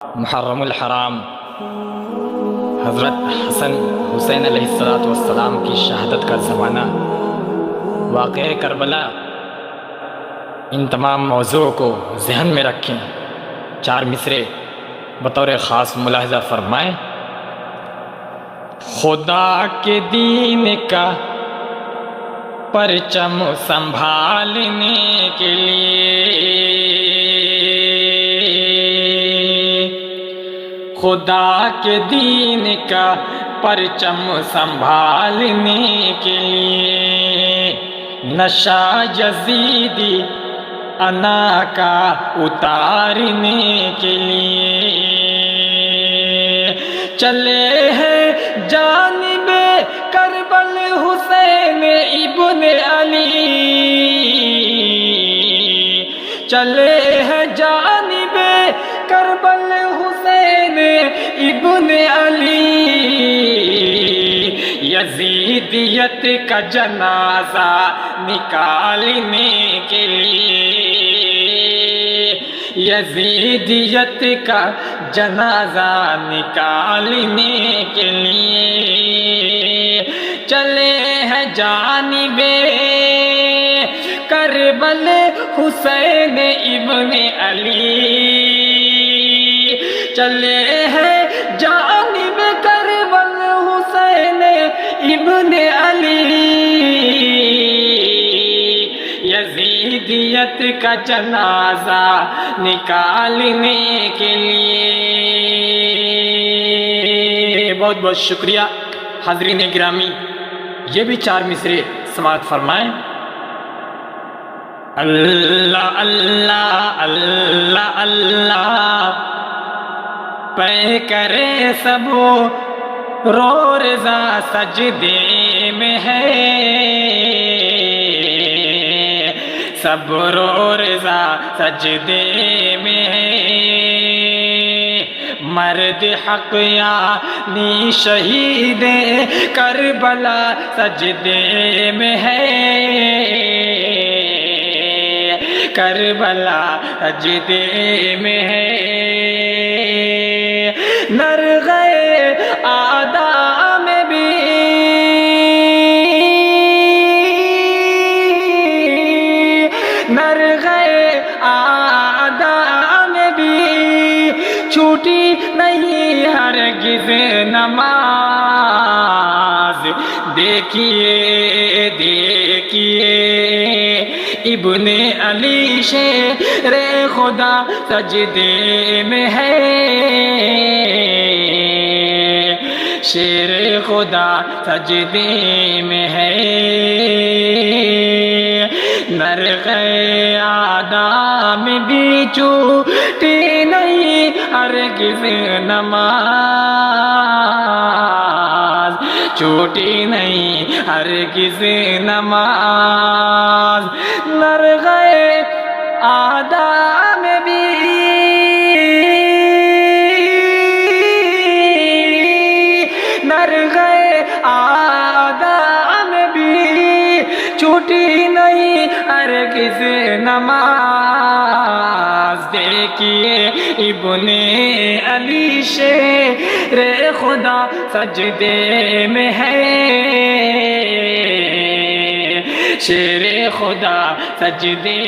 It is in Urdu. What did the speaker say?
محرم الحرام حضرت حسن حسین علیہ السلام کی شہادت کا زمانہ، واقعہ کربلا، ان تمام موضوعوں کو ذہن میں رکھیں۔ چار مصرے بطور خاص ملاحظہ فرمائیں۔ خدا کے دین کا پرچم سنبھالنے کے لیے، خدا کے دین کا پرچم سنبھالنے کے لیے، نشہ یزیدی انا کا اتارنے کے لیے، چلے ہیں جانب کربل حسین ابن علی، چلے ہیں جانب کربل حسین ابن علی، یزیدیت کا جنازہ نکالنے کے لیے، یزیدیت کا جنازہ نکالنے کے لیے، چلے ہیں جانب کربل حسین ابن علی، چلے ہیں جانب کربل حسین ابن علی، یزیدیت کا جنازہ نکالنے کے لیے۔ بہت بہت شکریہ حاضرین گرامی، یہ بھی چار مصرے سماعت فرمائیں۔ اللہ اللہ اللہ اللہ پہ کرے سب رو رضا سجدے میں ہے، سب رو رضا سجدے میں ہے، مرد حق یعنی شہید کربلا سجدے میں ہے، کربلا سجدے میں ہے، نرغے آدھا میں بھی نرغے آدھا میں بھی چھوٹی نہیں ہرگز نماز، دیکھیے دیکھیے ابن علی شیر خدا سجدے میں ہے، شیر خدا سجدے میں ہے، نرغے آدم بھی چھوٹی نہیں ہرگز نماز، چھوٹی نہیں ہرگز نماز، نرغے آدم بھی نرغے آدم بھی چھوٹی نہیں ہرگز نماز، دیکھیے ابن علی شیر خدا سجدے میں ہے، شیر خدا سجدے